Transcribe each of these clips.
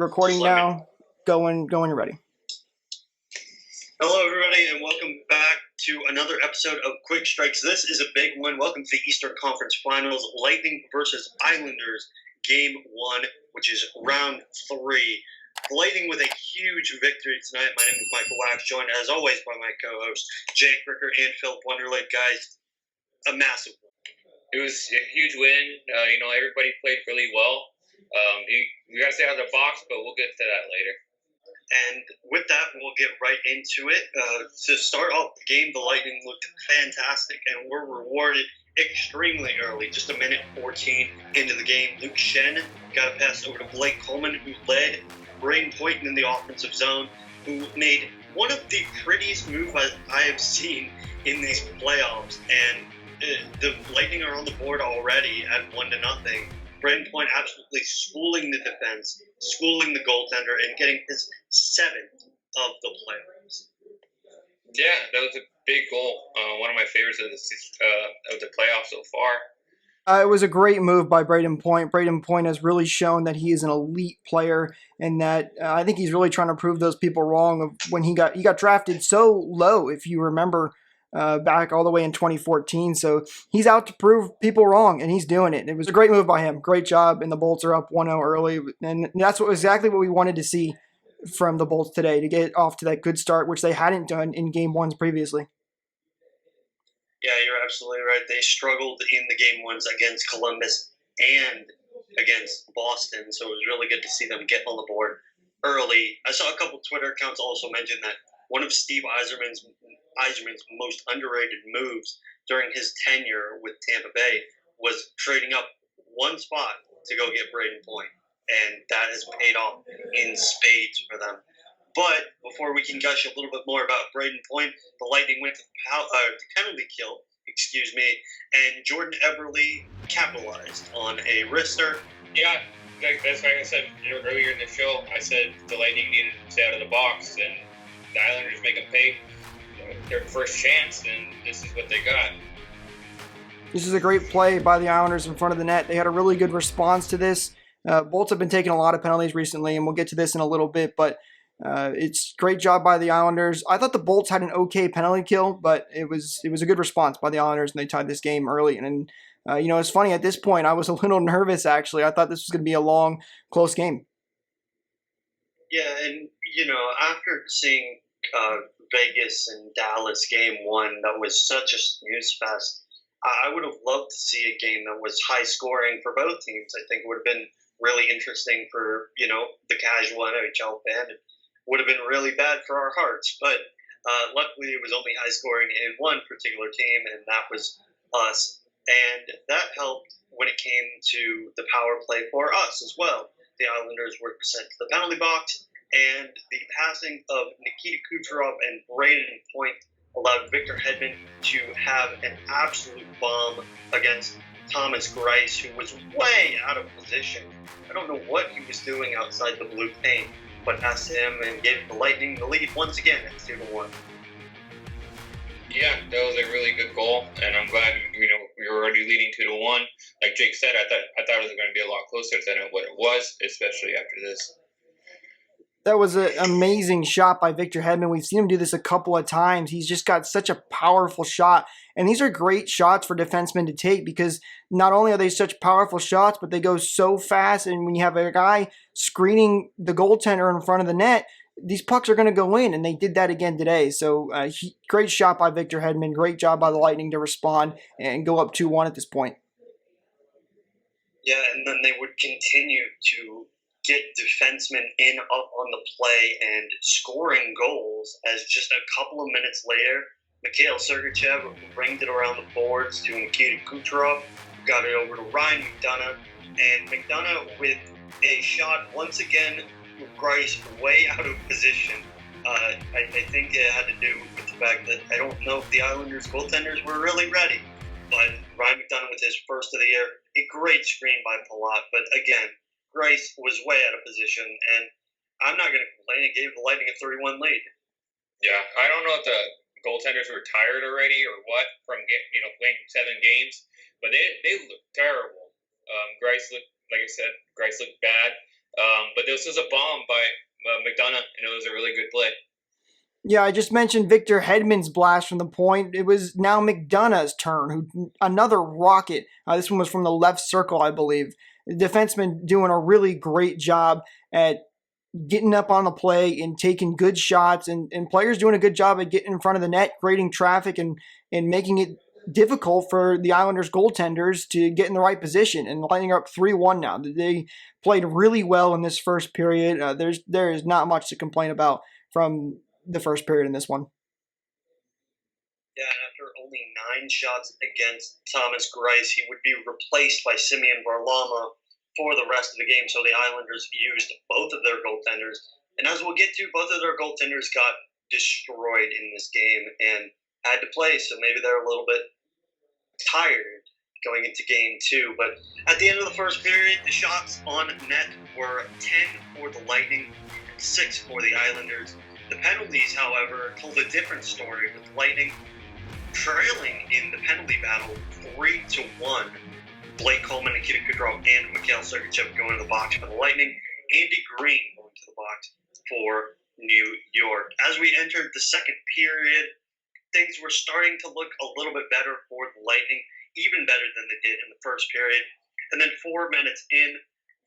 Recording now. Going. You're ready. Hello, everybody, and welcome back to another episode of Quick Strikes. This is a big one. Welcome to the Eastern Conference Finals, Lightning versus Islanders, Game 1, which is round 3. The Lightning with a huge victory tonight. My name is Michael Wax, joined as always by my co-hosts, Jake Ricker and Philip Wonderlake. Guys, a massive one. It was a huge win. Everybody played really well. We got to stay out of the box, but we'll get to that later. And with that, we'll get right into it. To start off the game, the Lightning looked fantastic and were rewarded extremely early. Just a minute 14 into the game, Luke Schenn got a pass over to Blake Coleman, who led Braden Point in the offensive zone, who made one of the prettiest moves I have seen in these playoffs. And the Lightning are on the board already at 1-0. Braden Point absolutely schooling the defense, schooling the goaltender, and getting his 7th of the playoffs. Yeah, that was a big goal. One of my favorites of the playoffs so far. It was a great move by Braden Point. Braden Point has really shown that he is an elite player, and that I think he's really trying to prove those people wrong of when he got drafted so low, if you remember. Back all the way in 2014. So he's out to prove people wrong, and he's doing it. It was a great move by him. Great job, and the Bolts are up 1-0 early. And that's exactly what we wanted to see from the Bolts today, to get off to that good start, which they hadn't done in Game 1s previously. Yeah, you're absolutely right. They struggled in the Game 1s against Columbus and against Boston, so it was really good to see them get on the board early. I saw a couple Twitter accounts also mention that one of Steve Yzerman's most underrated moves during his tenure with Tampa Bay was trading up one spot to go get Braden Point, and that has paid off in spades for them. But before we can gush a little bit more about Braden Point, the Lightning went to the penalty kill, and Jordan Eberle capitalized on a wrister. Yeah, that's like I said earlier in the show. I said the Lightning needed to stay out of the box, and the Islanders make them pay their first chance, and this is what they got. This is a great play by the Islanders in front of the net. They had a really good response to this. Bolts have been taking a lot of penalties recently, and we'll get to this in a little bit, but it's great job by the Islanders. I thought the Bolts had an okay penalty kill, but it was a good response by the Islanders, and they tied this game early. And it's funny, at this point, I was a little nervous, actually. I thought this was going to be a long, close game. Yeah, and, after seeing Vegas and Dallas Game 1, that was such a snooze fest. I would have loved to see a game that was high scoring for both teams. I think it would have been really interesting for, the casual NHL fan. It would have been really bad for our hearts. But luckily it was only high scoring in one particular team, and that was us. And that helped when it came to the power play for us as well. The Islanders were sent to the penalty box, and the passing of Nikita Kucherov and Braden Point allowed Victor Hedman to have an absolute bomb against Thomas Greiss, who was way out of position. I don't know what he was doing outside the blue paint, but passed him and gave the Lightning the lead once again at 2-1. Yeah, that was a really good goal, and I'm glad we were already leading 2-1. Like Jake said, I thought it was going to be a lot closer than what it was, especially after this. That was an amazing shot by Victor Hedman. We've seen him do this a couple of times. He's just got such a powerful shot. And these are great shots for defensemen to take, because not only are they such powerful shots, but they go so fast. And when you have a guy screening the goaltender in front of the net, these pucks are going to go in. And they did that again today. So great shot by Victor Hedman. Great job by the Lightning to respond and go up 2-1 at this point. Yeah, and then they would continue to get defensemen in up on the play and scoring goals, as just a couple of minutes later, Mikhail Sergachev ringed it around the boards to Nikita Kucherov, got it over to Ryan McDonagh, and McDonagh with a shot once again with Greiss way out of position. I think it had to do with the fact that I don't know if the Islanders goaltenders were really ready, but Ryan McDonagh with his first of the year, a great screen by Palat, but again, Greiss was way out of position, and I'm not going to complain. It gave the Lightning a 3-1 lead. Yeah, I don't know if the goaltenders were tired already or what from playing 7 games, but they looked terrible. Greiss looked, like I said, Greiss looked bad. But this was a bomb by McDonough, and it was a really good play. Yeah, I just mentioned Victor Hedman's blast from the point. It was now McDonough's turn, who another rocket. This one was from the left circle, I believe. The defenseman doing a really great job at getting up on the play and taking good shots, and players doing a good job at getting in front of the net, creating traffic, and making it difficult for the Islanders goaltenders to get in the right position. And lining up 3-1 now. They played really well in this first period. There is not much to complain about from the first period in this one. Yeah, and after only 9 shots against Thomas Greiss, he would be replaced by Simeon Varlamov for the rest of the game. So the Islanders used both of their goaltenders. And as we'll get to, both of their goaltenders got destroyed in this game and had to play. So maybe they're a little bit tired going into game 2. But at the end of the first period, the shots on net were 10 for the Lightning, 6 for the Islanders. The penalties, however, told a different story, with Lightning trailing in the penalty battle 3-1. Blake Coleman, Nikita Kucherov, and Mikhail Sergachev going to the box for the Lightning. Andy Green going to the box for New York. As we entered the second period, things were starting to look a little bit better for the Lightning, even better than they did in the first period. And then 4 minutes in,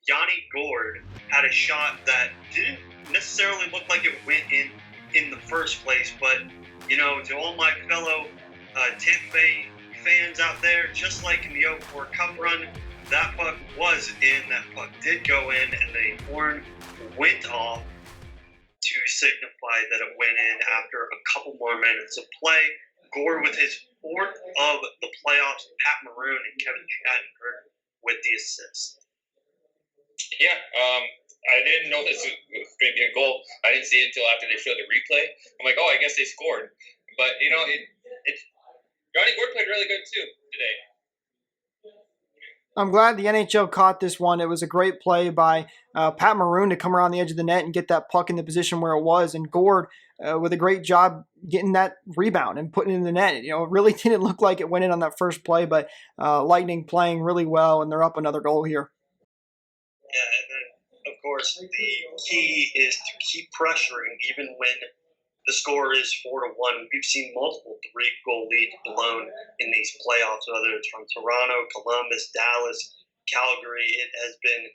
Yanni Gourde had a shot that didn't necessarily look like it went in the first place, but to all my fellow Tampa Bay fans out there, just like in the 04 Cup run, that puck was in, that puck did go in, and the horn went off to signify that it went in after a couple more minutes of play. Gourde with his 4th of the playoffs, Pat Maroon and Kevin Shattenkirk with the assist. Yeah, I didn't know this was going to be a goal. I didn't see it until after they showed the replay. I'm like, I guess they scored. But, Johnny Gourde played really good, too, today. I'm glad the NHL caught this one. It was a great play by Pat Maroon to come around the edge of the net and get that puck in the position where it was. And Gourde with a great job getting that rebound and putting it in the net. It really didn't look like it went in on that first play, but Lightning playing really well, and they're up another goal here. Yeah, and then, of course, the key is to keep pressuring even when the score is 4-1. We've seen multiple 3-goal leads blown in these playoffs, whether it's from Toronto, Columbus, Dallas, Calgary. It has been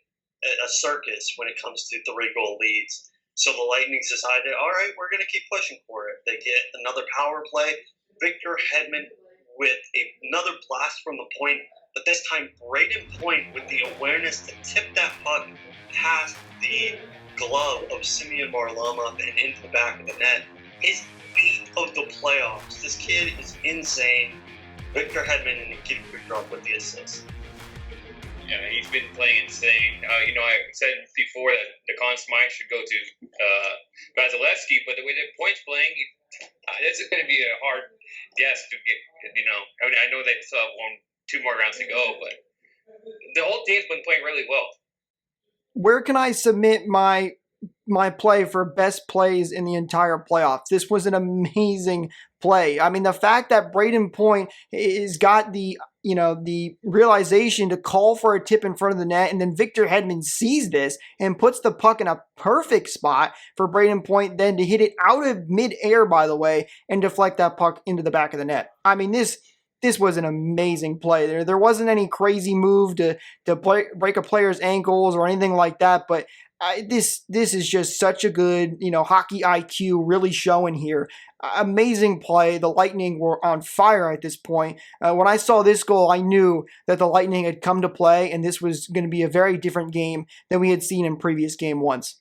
a circus when it comes to 3-goal leads. So the Lightning decided, all right, we're going to keep pushing for it. They get another power play. Victor Hedman with another blast from the point, but this time Braden Point with the awareness to tip that puck past the glove of Simeon Varlamov and into the back of the net. His 8th of the playoffs. This kid is insane. Victor Hedman and Nikita Kucherov with the assist. Yeah, he's been playing insane. I said before that the Conn Smythe should go to Vasilevsky, but the way that Point's playing, this is going to be a hard guess to get. I know they still have 2 more rounds to go, but the whole team's been playing really well. Where can I submit my play for best plays in the entire playoffs? This was an amazing play. I mean, the fact that Braden Point has got the realization to call for a tip in front of the net, and then Victor Hedman sees this and puts the puck in a perfect spot for Braden Point then to hit it out of midair, by the way, and deflect that puck into the back of the net. I mean, this was an amazing play. There wasn't any crazy move to break a player's ankles or anything like that, but this is just such a good, hockey IQ really showing here. Amazing play. The Lightning were on fire at this point. When I saw this goal, I knew that the Lightning had come to play, and this was going to be a very different game than we had seen in previous game ones.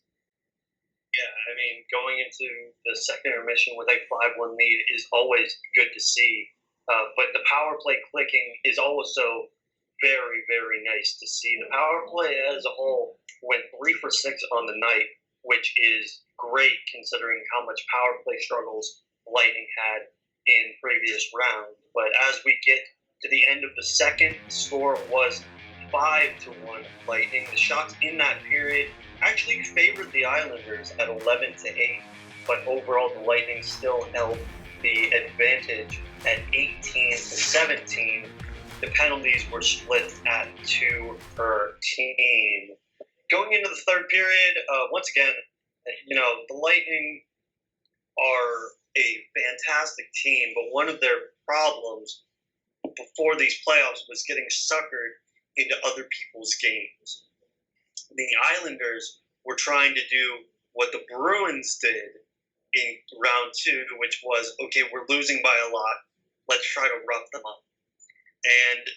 Yeah, I mean, going into the second intermission with a 5-1 lead is always good to see. But the power play clicking is also very, very nice to see. The power play as a whole went 3 for 6 on the night, which is great considering how much power play struggles Lightning had in previous rounds. But as we get to the end of the second, the score was 5-1 Lightning. The shots in that period actually favored the Islanders at 11-8, but overall the Lightning still held the advantage at 18-17. The penalties were split at 2 per team. going into the third period, once again, the Lightning are a fantastic team, but one of their problems before these playoffs was getting suckered into other people's games. The Islanders were trying to do what the Bruins did in round two, which was, okay, we're losing by a lot. Let's try to rough them up. And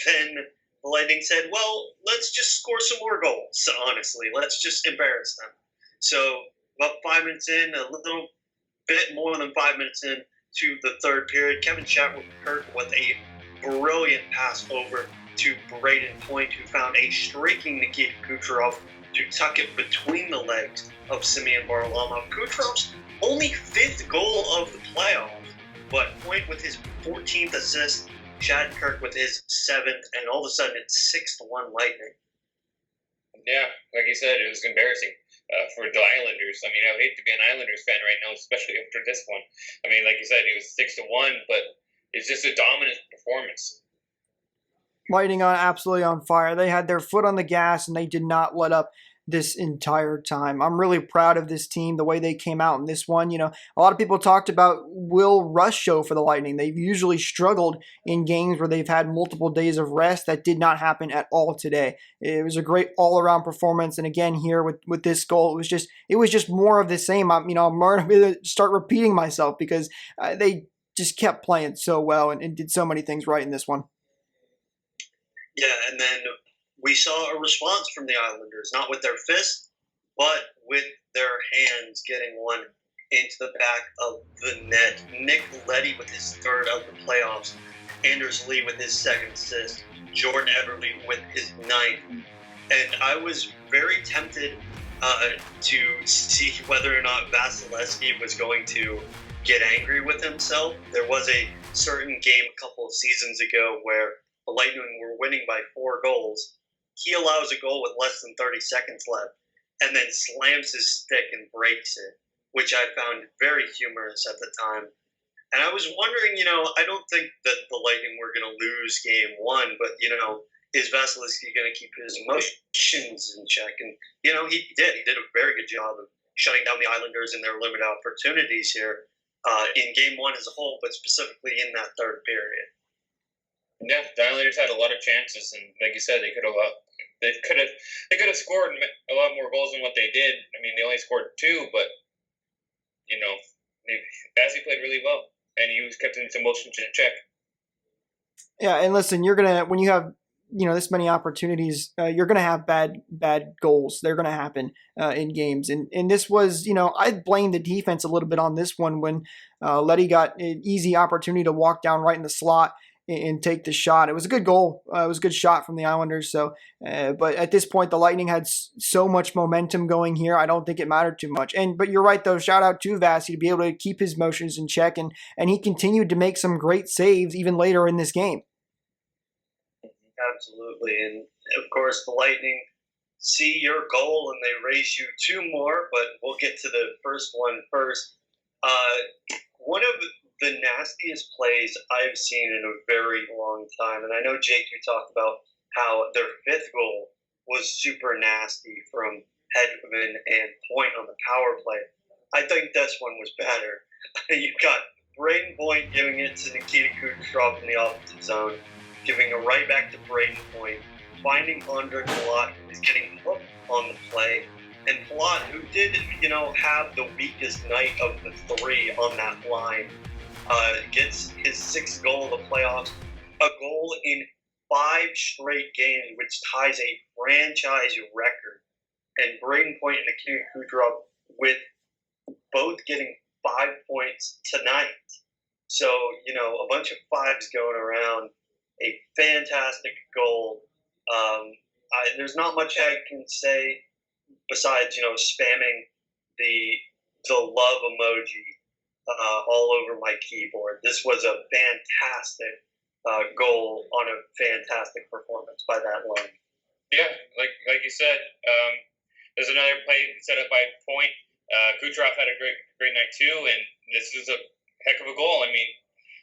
then the Lightning said, well, let's just score some more goals, honestly. Let's just embarrass them. So about 5 minutes in, a little bit more than 5 minutes in to the third period, Kevin Shattenkirk with a brilliant pass over to Braden Point, who found a streaking Nikita Kucherov to tuck it between the legs of Semyon Varlamov. Kucherov's only 5th goal of the playoffs, but Point with his 14th assist, Shattenkirk with his 7th, and all of a sudden it's 6-1 Lightning. Yeah, like you said, it was embarrassing for the Islanders. I mean, I would hate to be an Islanders fan right now, especially after this one. I mean, like you said, it was 6-1, but it's just a dominant performance. Lightning on absolutely on fire. They had their foot on the gas and they did not let up this entire time. I'm really proud of this team, the way they came out in this one. A lot of people talked about Will Rush show for the Lightning. They've usually struggled in games where they've had multiple days of rest. That did not happen at all today. It was a great all-around performance. And again, here with this goal, it was just more of the same. I'm going to start repeating myself because they just kept playing so well and did so many things right in this one. Yeah, and then we saw a response from the Islanders, not with their fist, but with their hands, getting one into the back of the net. Nick Leddy with his 3rd of the playoffs, Anders Lee with his 2nd assist, Jordan Eberle with his 9th. And I was very tempted to see whether or not Vasilevsky was going to get angry with himself. There was a certain game a couple of seasons ago where the Lightning were winning by 4 goals. He allows a goal with less than 30 seconds left and then slams his stick and breaks it, which I found very humorous at the time. And I was wondering, I don't think that the Lightning were going to lose game 1, but, is Vasilevsky going to keep his emotions in check? And, he did. He did a very good job of shutting down the Islanders in their limited opportunities here in game 1 as a whole, but specifically in that third period. Yeah, the Islanders had a lot of chances, and like you said, they could have scored a lot more goals than what they did. I mean, they only scored 2, but Vazzy played really well, and he was kept his emotions in check. Yeah, and listen, when you have this many opportunities, you're gonna have bad goals. They're gonna happen in games, and this was, I blame the defense a little bit on this one when Leddy got an easy opportunity to walk down right in the slot and take the shot. It was a good goal. It was a good shot from the Islanders. So, but at this point, the Lightning had so much momentum going here. I don't think it mattered too much. But you're right, though. Shout out to Vasi to be able to keep his motions in check, and he continued to make some great saves even later in this game. Absolutely, and of course, the Lightning see your goal and they raise you 2 more. But we'll get to the first one first. One of the nastiest plays I've seen in a very long time. And I know, Jake, you talked about how their 5th goal was super nasty from Hedman and Point on the power play. I think this one was better. You got Braden Point giving it to Nikita Kucherov in the offensive zone, giving a right back to Braden Point, finding Andre Palat, who is getting hooked on the play. And Palat, who did, have the weakest night of the 3 on that line, gets his 6th goal of the playoffs, a goal in 5 straight games, which ties a franchise record. And Braden Point and Nikita Kucherov with both getting 5 points tonight. So, a bunch of 5s going around, a fantastic goal. There's not much I can say besides, spamming the love emoji all over my keyboard. This was a fantastic goal on a fantastic performance by that line. Yeah, like you said, there's another play set up by Point. Kucherov had a great night too, and this is a heck of a goal. I mean,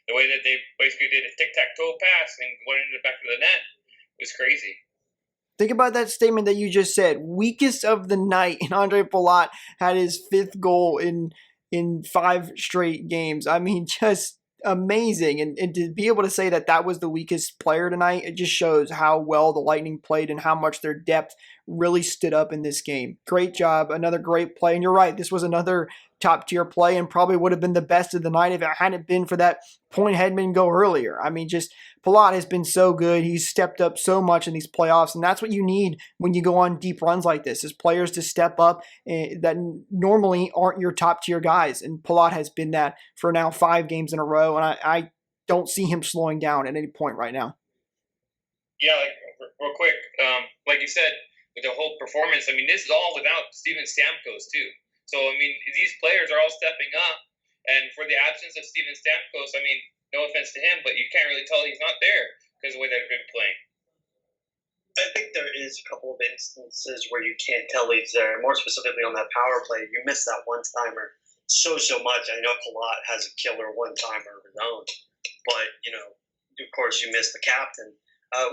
the way that they basically did a tic-tac-toe pass and went into the back of the net was crazy. Think about that statement that you just said. Weakest of the night, and Andre Palat had his 5th goal in 5 straight games. I mean, just amazing. And to be able to say that that was the weakest player tonight, it just shows how well the Lightning played and how much their depth really stood up in this game. Great job. Another great play. And you're right, this was another top tier play and probably would have been the best of the night if it hadn't been for that point Hedman go earlier. I mean, just Palat has been so good. He's stepped up so much in these playoffs, and that's what you need when you go on deep runs like this, is players to step up that normally aren't your top tier guys. And Palat has been that for now 5 games in a row, and I don't see him slowing down at any point right now. Yeah, like real quick, like you said, with the whole performance, I mean, this is all without Steven Stamkos too. So I mean, these players are all stepping up, and for the absence of Steven Stamkos, I mean, no offense to him, but you can't really tell he's not there because of the way they've been playing. I think there is a couple of instances where you can't tell he's there. More specifically on that power play, you miss that one-timer so much. I know Palat has a killer one-timer of his own, but, of course, you miss the captain.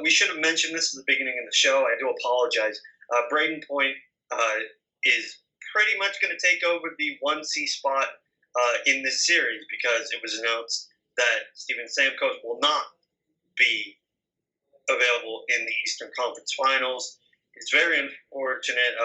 We should have mentioned this at the beginning of the show. I do apologize. Braden Point is pretty much going to take over the 1C spot in this series because it was announced that Steven Stamkos will not be available in the Eastern Conference Finals. It's very unfortunate.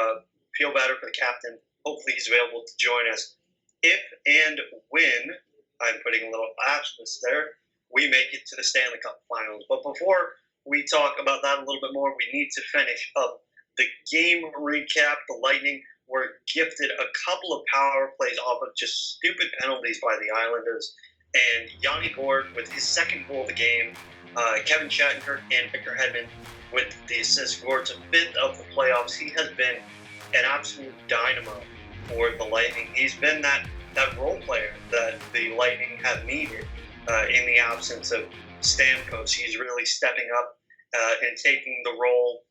Feel better for the captain. Hopefully he's available to join us if and when, I'm putting a little asterisk there, we make it to the Stanley Cup Finals. But before we talk about that a little bit more, we need to finish up the game recap. The Lightning were gifted a couple of power plays off of just stupid penalties by the Islanders. And Yanni Gourde with his 2nd goal of the game, Kevin Shattenkirk and Victor Hedman with the assist. Gourde's 5th of the playoffs. He has been an absolute dynamo for the Lightning. He's been that role player that the Lightning have needed in the absence of Stamkos. He's really stepping up and taking the role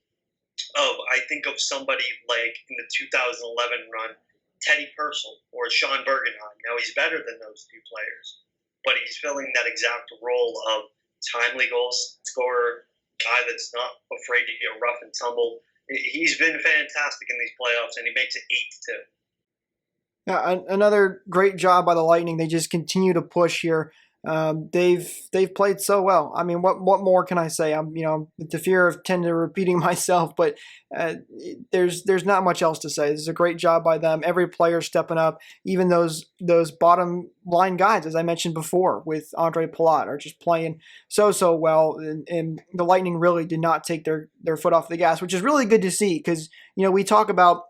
of, I think of somebody like in the 2011 run, Teddy Purcell or Sean Bergenheim. Now, he's better than those 2 players, but he's filling that exact role of timely goal scorer, guy that's not afraid to get rough and tumble. He's been fantastic in these playoffs, and he makes it 8-2. Yeah, another great job by the Lightning. They just continue to push here. They've played so well. I mean, what more can I say? I'm the fear of tending to repeating myself, but there's not much else to say. This is a great job by them. Every player stepping up, even those bottom line guys, as I mentioned before, with Andre Palat, are just playing so well. And the Lightning really did not take their foot off the gas, which is really good to see because we talk about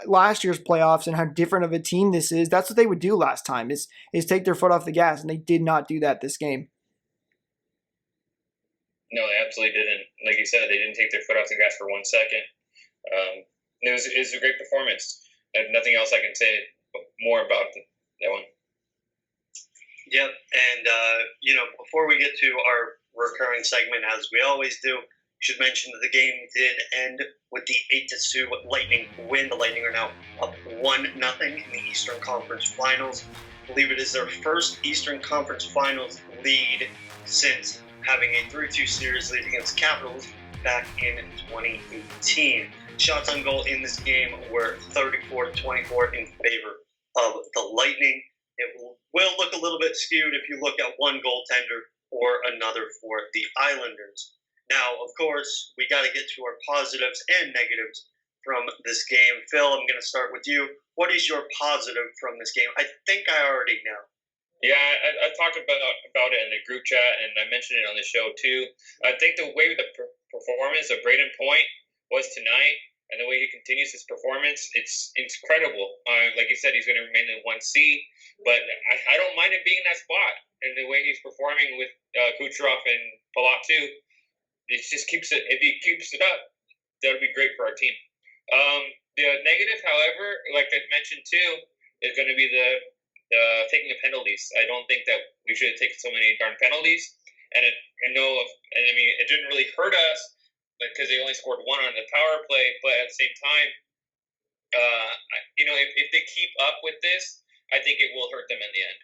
last year's playoffs and how different of a team this is. That's what they would do last time is take their foot off the gas, and they did not do that this game. No, they absolutely didn't. Like you said, they didn't take their foot off the gas for 1 second. It was a great performance. I have nothing else I can say more about that one. Yep, and before we get to our recurring segment, as we always do, should mention that the game did end with the 8-2 Lightning win. The Lightning are now up 1-0 in the Eastern Conference Finals. I believe it is their first Eastern Conference Finals lead since having a 3-2 series lead against Capitals back in 2018. Shots on goal in this game were 34-24 in favor of the Lightning. It will look a little bit skewed if you look at one goaltender or another for the Islanders. Now, of course, we got to get to our positives and negatives from this game. Phil, I'm going to start with you. What is your positive from this game? I think I already know. Yeah, I talked about it in the group chat, and I mentioned it on the show too. I think the way the performance of Braden Point was tonight, and the way he continues his performance, it's incredible. Like you said, he's going to remain in 1C, but I don't mind him being in that spot. And the way he's performing with Kucherov and Palat too, it just keeps it. If he keeps it up, that would be great for our team. The negative, however, like I mentioned too, is going to be the taking the penalties. I don't think that we should have taken so many darn penalties. And it didn't really hurt us because they only scored 1 on the power play. But at the same time, if they keep up with this, I think it will hurt them in the end.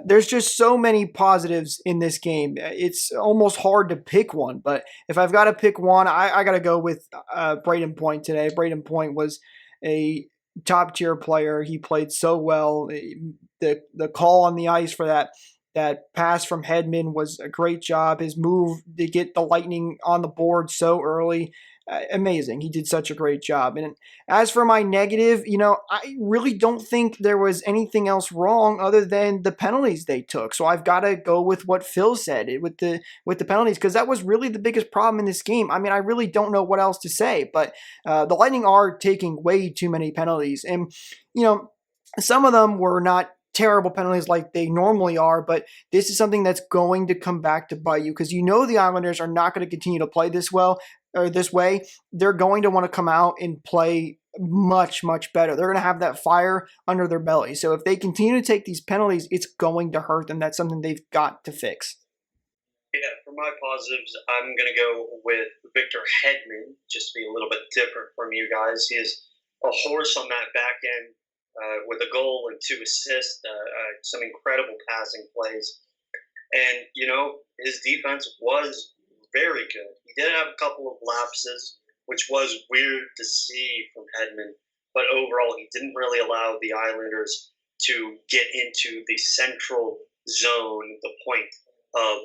there's just so many positives in this game. It's almost hard to pick one, but if I've got to pick one, I got to go with Braden Point today. Braden Point was a top tier player. He played so well. The call on the ice for that pass from Hedman was a great job. His move to get the Lightning on the board so early, amazing. He did such a great job. And as for my negative, I really don't think there was anything else wrong other than the penalties they took. So I've got to go with what Phil said with the penalties, because that was really the biggest problem in this game. I mean, I really don't know what else to say, but the Lightning are taking way too many penalties. And, some of them were not terrible penalties like they normally are, but this is something that's going to come back to bite you, because the Islanders are not going to continue to play this well or this way. They're going to want to come out and play much, much better. They're going to have that fire under their belly. So if they continue to take these penalties, it's going to hurt them. That's something they've got to fix. Yeah, for my positives, I'm going to go with Victor Hedman, just to be a little bit different from you guys. He is a horse on that back end. With a goal and 2 assists, some incredible passing plays. And, his defense was very good. He did have a couple of lapses, which was weird to see from Hedman. But overall, he didn't really allow the Islanders to get into the central zone, the point of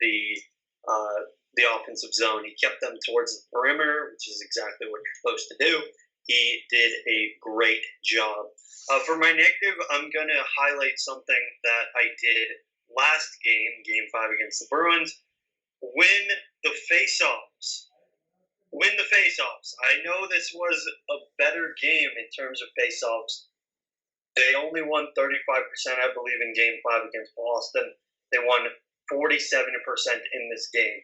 the offensive zone. He kept them towards the perimeter, which is exactly what you're supposed to do. He did a great job. For my negative, I'm going to highlight something that I did last game, Game 5 against the Bruins. Win the face-offs. I know this was a better game in terms of face-offs. They only won 35%, I believe, in Game 5 against Boston. They won 47% in this game.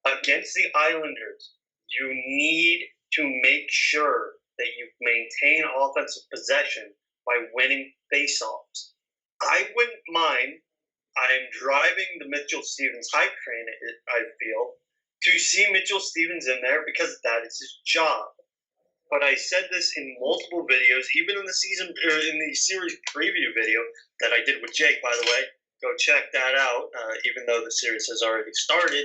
Against the Islanders, you need to make sure that you maintain offensive possession by winning faceoffs. I wouldn't mind. I'm driving the Mitchell Stevens hype train, I feel, to see Mitchell Stevens in there because that is his job. But I said this in multiple videos, even in the series preview video that I did with Jake, by the way. Go check that out, even though the series has already started.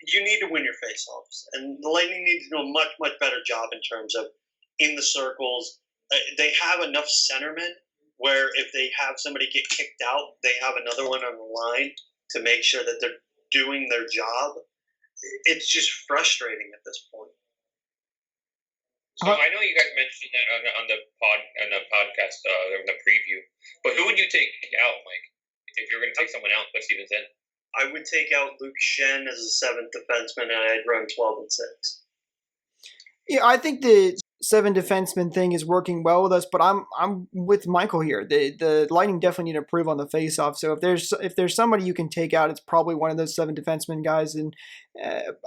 You need to win your faceoffs. And the Lightning need to do a much, much better job in terms of in the circles. They have enough centermen where if they have somebody get kicked out, they have another one on the line to make sure that they're doing their job. It's just frustrating at this point. So I know you guys mentioned that on the podcast, in the preview, but who would you take out, Mike, if you're going to take someone out, put Stevens in? I would take out Luke Shen as a 7th defenseman, and I'd run 12 and 6. Yeah, I think the 7 defenseman thing is working well with us, but I'm with Michael here. The Lightning definitely need to improve on the faceoff. So if there's somebody you can take out, it's probably one of those 7 defenseman guys. And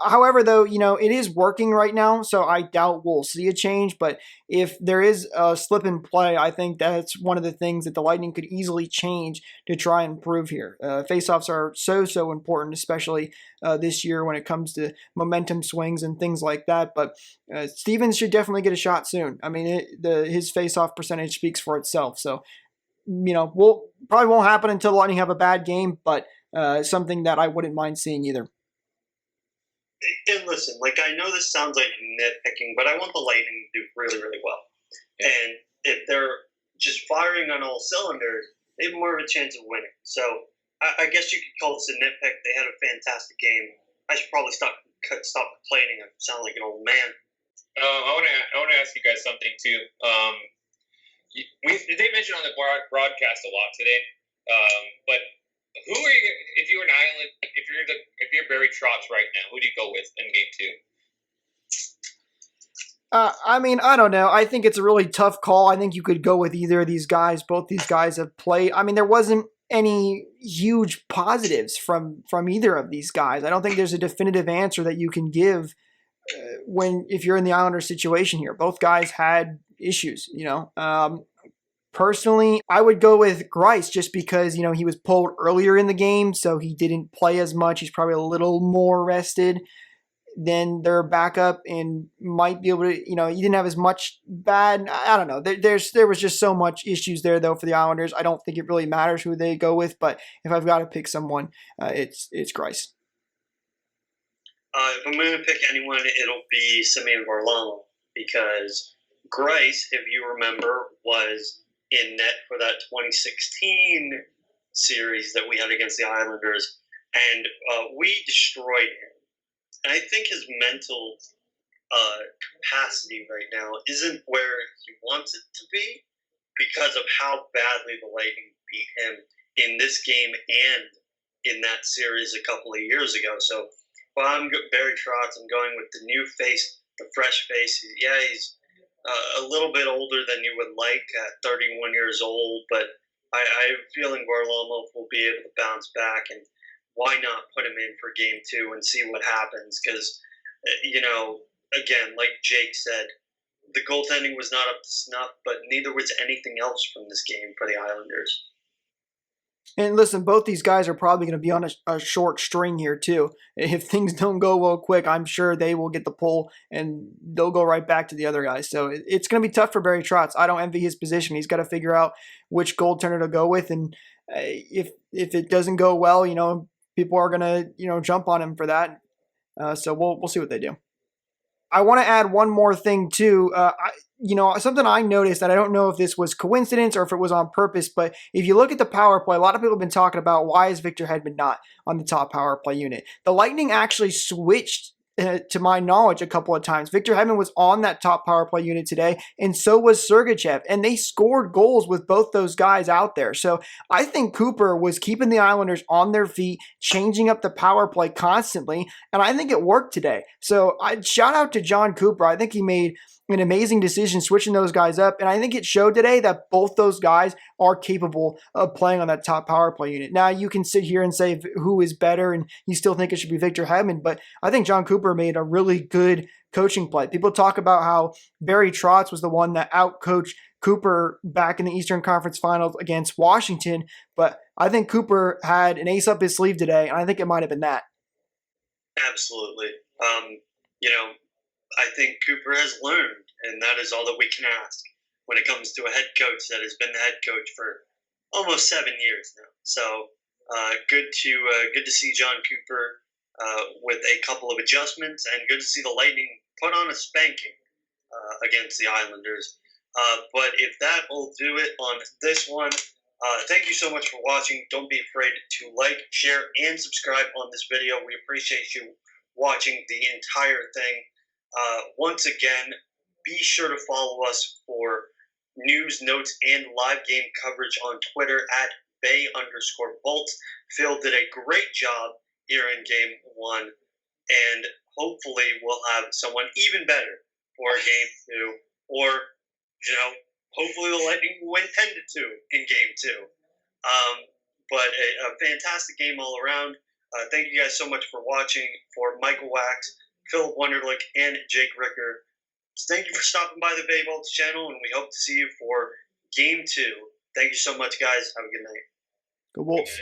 however, though, it is working right now, so I doubt we'll see a change. But if there is a slip in play, I think that's one of the things that the Lightning could easily change to try and improve here. Faceoffs are so important, especially this year when it comes to momentum swings and things like that. But Stevens should definitely get a shot soon. I mean, his face-off percentage speaks for itself. So, we'll probably won't happen until the Lightning have a bad game, but something that I wouldn't mind seeing either. And listen, I know this sounds like nitpicking, but I want the Lightning to do really, really well. Yeah. And if they're just firing on all cylinders, they have more of a chance of winning. So I guess you could call this a nitpick. They had a fantastic game. I should probably stop complaining. I sound like an old man. I want to ask you guys something too. They mentioned on the broadcast a lot today, but who are you if you were an Island? If you're Barry Trotz right now, who do you go with in Game 2? I mean, I don't know. I think it's a really tough call. I think you could go with either of these guys. Both these guys have played. I mean, there wasn't any huge positives from either of these guys. I don't think there's a definitive answer that you can give if you're in the Islanders situation here. Both guys had issues, Personally, I would go with Grice just because, he was pulled earlier in the game, so he didn't play as much. He's probably a little more rested. then they're back up and might be able to, you didn't have as much bad. I don't know. There was just so much issues there though for the Islanders. I don't think it really matters who they go with, but if I've got to pick someone, it's Grice. If I'm going to pick anyone, it'll be Simeon Varlamov because Grice, if you remember, was in net for that 2016 series that we had against the Islanders, and we destroyed him. And I think his mental capacity right now isn't where he wants it to be because of how badly the Lightning beat him in this game and in that series a couple of years ago. So, well, I'm Barry Trotz. I'm going with the new face, the fresh face. Yeah, he's a little bit older than you would like at 31 years old, but I'm feeling Varlamov will be able to bounce back, and why not put him in for game 2 and see what happens? Because, again, like Jake said, the goaltending was not up to snuff, but neither was anything else from this game for the Islanders. And listen, both these guys are probably going to be on a short string here too. If things don't go well quick, I'm sure they will get the pull and they'll go right back to the other guys. So it's going to be tough for Barry Trotz. I don't envy his position. He's got to figure out which goaltender to go with, and if it doesn't go well, people are going to jump on him for that. So we'll see what they do. I want to add one more thing too. Something I noticed that I don't know if this was coincidence or if it was on purpose, but if you look at the power play, a lot of people have been talking about why is Victor Hedman not on the top power play unit. The Lightning actually switched, to my knowledge, a couple of times. Victor Hedman was on that top power play unit today, and so was Sergachev, and they scored goals with both those guys out there. So I think Cooper was keeping the Islanders on their feet, changing up the power play constantly, and I think it worked today. So I'd shout out to John Cooper. I think he made an amazing decision switching those guys up, and I think it showed today that both those guys are capable of playing on that top power play unit. Now, you can sit here and say who is better, and you still think it should be Victor Hedman, but I think John Cooper made a really good coaching play. People talk about how Barry Trotz was the one that outcoached Cooper back in the Eastern Conference Finals against Washington, but I think Cooper had an ace up his sleeve today, and I think it might have been that. Absolutely. I think Cooper has learned, and that is all that we can ask when it comes to a head coach that has been the head coach for almost 7 years now. So good to see John Cooper with a couple of adjustments, and good to see the Lightning put on a spanking against the Islanders. But if that will do it on this one, thank you so much for watching. Don't be afraid to like, share, and subscribe on this video. We appreciate you watching the entire thing. Once again, be sure to follow us for news, notes, and live game coverage on Twitter at @Bay_Bolts. Phil did a great job here in game 1, and hopefully we'll have someone even better for game 2, or, hopefully the Lightning will win 10-2 in game 2. But a fantastic game all around. Thank you guys so much for watching. For Michael Wax, Philip Wunderlich, and Jake Ricker, thank you for stopping by the Bay Bolts channel, and we hope to see you for game 2. Thank you so much, guys. Have a good night. Go Wolves.